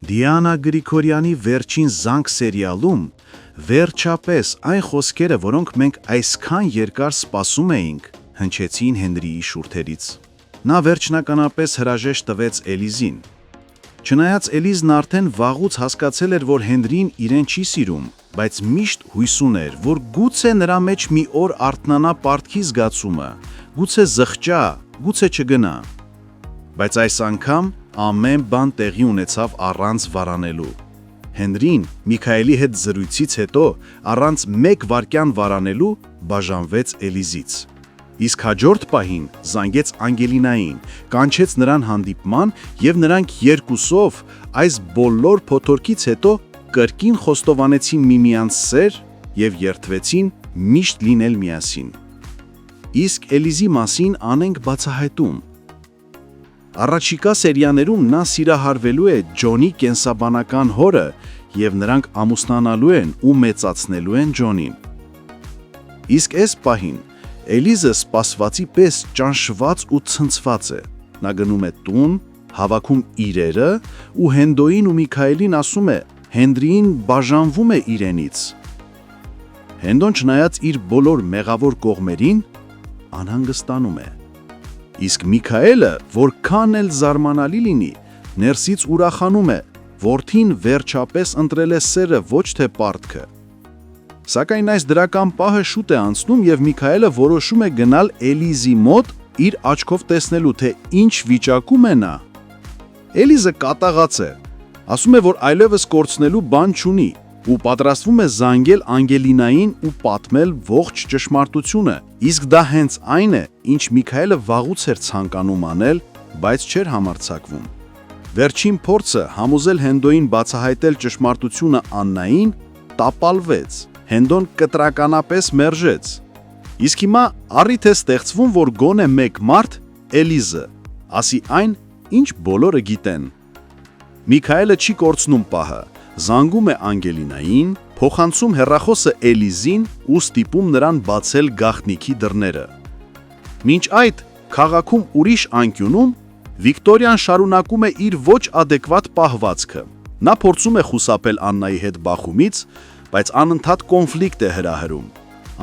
Դիանա Գրիգորյանի վերջին զանգ սերիալում վերջապես այն խոսքերը, որոնք մենք այսքան երկար սպասում էինք, հնչեցին Հենրիի շուրթերից։ Նա վերջնականապես հրաժեշտ տվեց Էլիզին։ Չնայած Էլիզն արդեն վաղուց հասկացել էր, որ Հենրին իրեն չի սիրում, բայց միշտ հույս ուներ, որ գուցե նրա մեջ մի օր արթնանա պարտքի զգացումը, գուցե զղջա, գուցե չգնա։ Բայց այս անգամ ամեն բան տեղի ունեցավ առանց վարանելու։ Հենրին Միքայելի հետ զրույցից հետո առանց մեկ վայրկյան վարանելու բաժանվեց Էլիզից։ Իսկ հաջորդ պահին զանգեց Անգելինային, կանչեց նրան հանդիպման և նրանք երկուսով այս բոլոր փոթորկից հետո կրկին խոստովանեցին միմյանց սեր և երդվեցին միշտ լինել միասին։ Իսկ Էլիզի մասին անենք բացահայտում։ Առաջիկա սերիաներում նա սիրահարվելու է Ջոնի կենսաբանական հորը և նրանք ամուսնանալու են ու մեծացնելու են Ջոնին։ Իսկ այս պահին Էլիզը սպասվածի պես ճանշված ու ցնցված է։ Նա գնում է տուն, հավաքում իրերը ու Հենդոյին ու Միքայելին ասում է Հենրիին բաժանվում է իրենից։ Հենդոն չնայած իր բոլոր մեղավոր կողմերին անհանգստանում է։ Իսկ Միքայելը, որքան էլ զարմանալի լինի, ներսից ուրախանում է, որդին վերջապես ընտրել է սերը, ոչ թե պարտքը։ Սակայն այս դրական պահը շուտ է անցնում և Միքայելը որոշում է գնալ Էլիզի մոտ իր աչքով տեսնելու, թե ինչ վիճակում է նա։ Էլիզը կատաղած է, ասում է, որ այլևս կորցնելու բան չունի ու պատրաստվում է զանգել Անգելինային ու պատմել ողջ ճշմարտությունը, իսկ դա հենց այն է, ինչ Միքայելը վաղուց էր ցանկանում անել, բայց չէր համարձակվում։ Վերջին փորձը համոզել Հենդոյին բացահայտել ճշմարտությունը Աննային տապալվեց։ Հենդոն կտրականապես մերժեց։ Իսկ հիմա առիթ է ստեղծվում, որ գոնե մեկ մարդ, Էլիզը, ասի այն, ինչ բոլորը գիտեն։ Միքայելը չի կորցնում պահը, զանգում է Անգելինային, փոխանցում հեռախոսը Էլիզին ու ստիպում նրան բացել գաղտնիքի դռները։ Մինչ այդ, քաղաքում ուրիշ անկյունում Վիկտորիան շարունակում է իր ոչ ադեկվատ պահվածքը։ Նա փորձում է խուսափել Աննայի հետ բախումից, բայց անընդհատ կոնֆլիկտ է հրահրում։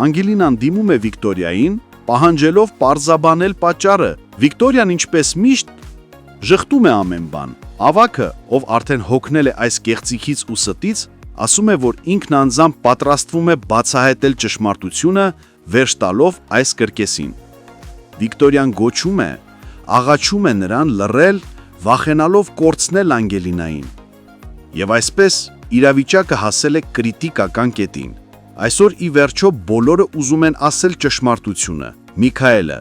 Անգելինան դիմում է Վիկտորիային, պահանջելով պարզաբանել պատճառը։ Վիկտորիան, ինչպես միշտ, ժխտում է ամեն բան։ Ավագը, ով արդեն հոգնել է այս կեղծիքից ու ստից, ասում է, որ ինքն անձամբ պատրաստվում է բացահայտել ճշմարտությունը, վերջ տալով այս կրկեսին։ Վիկտորիան գոչում է, աղաչում է նրան լռել, վախենալով կորցնել Անգելինային։ Եվ այսպես իրավիճակը հասել է կրիտիկական կետին։ Այսօր ի վերջո բոլորը ուզում են ասել ճշմարտությունը։ Միքայելը,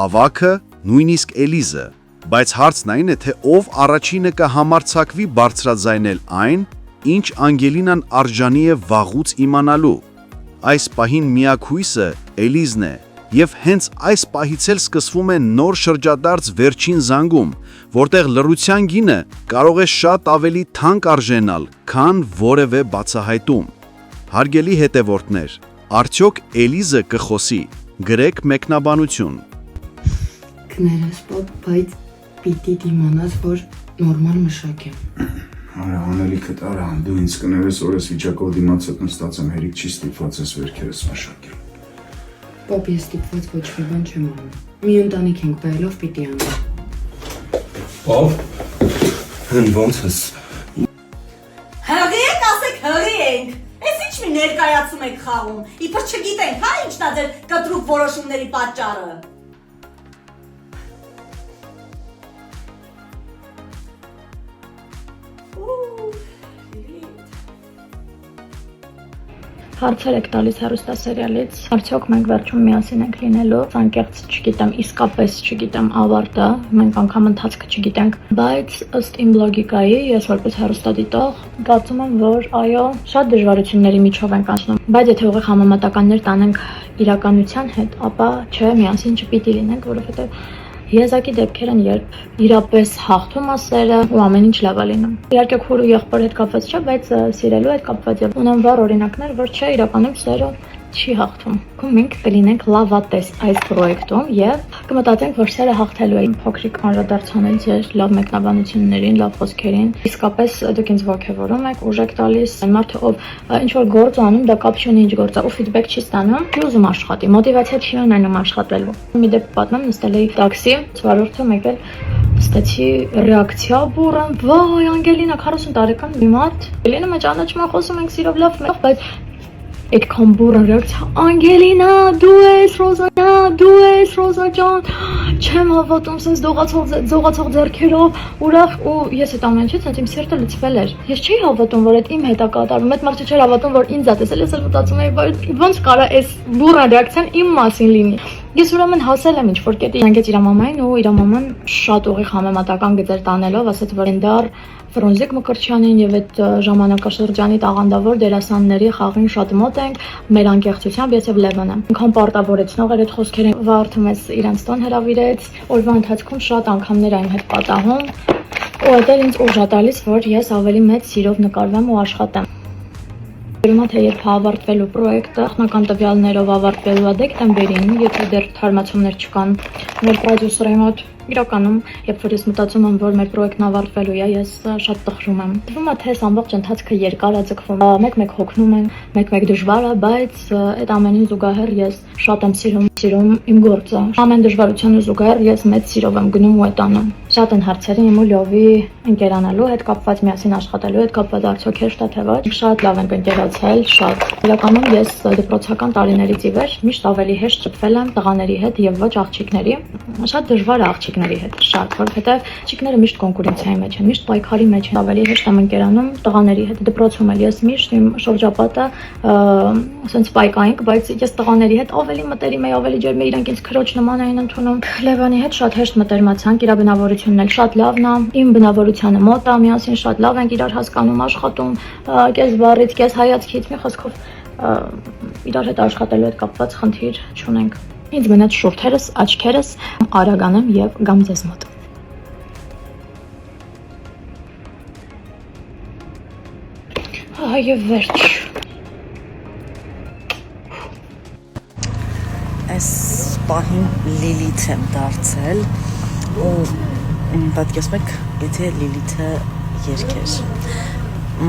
ավագը, նույնիսկ Էլիզը, բայց հարցն այն է, թե ով առաջինը կհամարձակվի բարձրաձայնել այն, ինչ Անգելինան արժանի է վաղուց իմանալու։ Այս պահին միակ հույսը Էլիզն է, և հենց այս պահից էլ սկսվում է նոր շրջադարձ վերջին զանգում, որտեղ լռության գինը կարող է շատ ավելի թանկ արժենալ, քան որևէ բացահայտում։ Հարգելի հետևորդներ, արդյոք Էլիզը կխոսի, գրեք մեկնաբանություն։ Կներես պապ, բայց պիտի դիմանաս, որ նորմալ մշակ եմ։ Արա, անելիքդ արա, դու ինձ կներես, որ ես վիճակով դիմացդ նստած եմ, հերիք չի ստիպված ես վերքերս մշակել։ Պապ, ես ստիպված ոչ մի բան չեմ անում։ Մի ընտանիք ենք բայելով պիտի անեմ։ Պապ, ոնց ես։ Հղի եք, ասեք հղի ենք։ Ես ինչ մի ներկայացում եք խաղում, իբր չգիտենք, հա ինչն է ձեր կտրուկ որոշումների պատճառը։ Հարցեր եք տալիս հեռուստասերիալից, արդյոք մենք վերջում միասին ենք լինելու, անկեղծ չգիտեմ, իսկապես չգիտեմ ավարտը, մենք անգամ ընթացքը չգիտենք, բայց ըստ իմ լոգիկայի, ես որպես հեռուստադիտող, կարծում եմ, որ այո, շատ դժվարությունների միջով ենք անցնում, բայց եթե ուղիղ համեմատականներ տանենք իրականության հետ, ապա չէ, միասին չպիտի լինենք, որովհետև Եզակի դեպքեր են, երբ իրապես հաղթում է սերը ու ամեն ինչ լավ է լինում։ Իհարկե քուր ու եղբոր հետ կապված չէ, բայց սիրելու հետ կապված եւ ունեմ վառ օրինակներ, որ չէ, իրականում սերը չի հաղթում։ Մենք կլինենք լավատես այս պրոյեկտում եւ կմտածենք, որ սերը հաղթելու է։ Փոքրիկ անդրադարձանել ձեր լավ մեկնաբանություններին, լավ խոսքերին։ Իսկապես դուք ինձ ողջևորում եք, ուժ եք տալիս։ Այն մարդը, ով ինչ որ գործ անում, դա կապ չունի ինչ գործ է, ու ֆիդբեք չի ստանում, չի ուզում աշխատի, մոտիվացիա չի ունենում աշխատելու։ Մի դեպք պատմեմ, նստել էի տաքսի, վարորդը եկել ստացի ռեակցիա բուրըն, վայ, Անգելինա 40 տարեկան մի մարդ։ Ելինը մեջ ճանաչում եմ, խոսում ենք սիրով լավ, բայց այդքան բուրըն ռեակցիա, Անգելինա, դու ես Ռոզա ջան, չեմ հավատում, sense դողացող ձեռքերով, ուրախ ու ես այդ ամենից sense իմ սիրտը լցվել էր։ Ես չի հավատում, որ այդ իմ հետ է կատարվում, այդ մարդը չէր հավատում, որ ինձ է տեսել, ես էլ մտածում էի, ոնց կարա այս բուրըն ռեակցիան իմ մասին լինի։ Ես ուրեմն հասել եմ ինչ-որ կետի, հանգեց իր մամային ու իր մաման շատ ուղիղ համեմատական գծեր տանելով, ասաց, որ ընդար Ֆրունզիկ Մկրտչյանին եւ այդ ժամանակաշրջանի տաղանդավոր դերասանների խաղին շատ մոտ ենք, մեր անկեղծությամբ ես եւ Լևոնը։ Ինքան պարտավորեցնող էր այդ խոսքերը, վարդում ես իրանց տուն հրավիրեց, օրվա ընթացքում շատ անգամներ այն հետ պատահում, ու դա ինձ ուժ է տալիս, որ ես ավելի մեծ սիրով նկարվեմ ու աշխատեմ։ Ուրեմն թե երբ ավարտվելու պրոյեկտը, նախնական տվյալներով ավարտվելու է դեկտեմբերին, եթե դեռ թարմացումներ չկան, մեր պրոդյուսերի մոտ իրականում, երբ որ ես մտածում եմ, որ մեր պրոյեկտն ավարտվելու է, ես շատ տխրում եմ։ Թվում է, թե ամբողջ ընթացքը երկար է ձգվում, մեկ-մեկ հոգնում եմ, մեկ-մեկ դժվար է, բայց այդ ամենին զուգահեռ ես շատ եմ սիրում իմ գործը։ Ամեն դժվարությանը զուգահեռ ես մեծ սիրով եմ գնում ու այդ անում։ Շատ են հարցերը իմ ու Լյովի ընկերանալու հետ կապված, միասին աշխատելու հետ կապված, արդյոք հեշտ է թե ոչ։ Շատ լավ ենք ընկերացել, շատ։ Իրականում ես դպրոցական տարիներից ի վեր միշտ ավելի հեշտ շփվել եմ տղաների հետ եւ ոչ աղջիկների։ Շատ դժվար է աղջիկների հետ, շատ, որովհետեւ աղջիկները միշտ կոնկուրենցիայի մեջ են, միշտ պայքարի մեջ են, ավելի հեշտ եմ ընկերանում տղաների հետ։ Դպրոցում էլ ես միշտ իմ շրջապատը ասենց պայքայինք, բայց ես տղաների հետ ավելի մտերիմ էի, ավելի ջերմ էի, իրանք ինձ քրոջ նման էին ընդունում։ Լևոնի հետ շատ հեշտ մտերմացանք, իր բնավորությունն էլ շատ լավն է, իմ բնավորությանը մոտ է, միասին շատ լավ ենք իրար հասկանում, աշխատում, կես բառից, կես հայացքից, մի խոսքով իրար հետ աշխատելու հետ կապված խնդիր չունենք։ Ինձ մնաց շուրթերս, աչքերս արագ անեմ եւ գամ ձեզ մոտ։ Այո, վերջ։ Այս պահին Լիլիթ եմ դարձել ու պատկերացնում եք, եթե Լիլիթը երգեր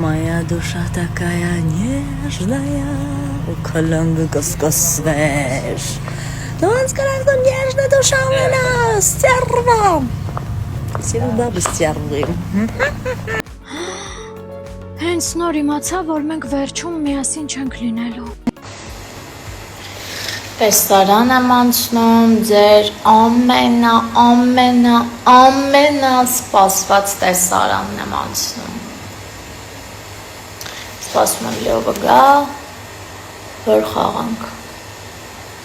Моя душа такая нежная, у колонны каскасвеш. Ну, он сказал, что нежная душа у меня, стерва. Всегда бы стервым. Հենց նոր իմացա, որ մենք վերջում միասին չենք լինելու։ Տեսարան եմ անցնում, ձեր ամենասպասված տեսարանն եմ անցնում։ Սպասում եմ Լևը գա, որ խաղանք։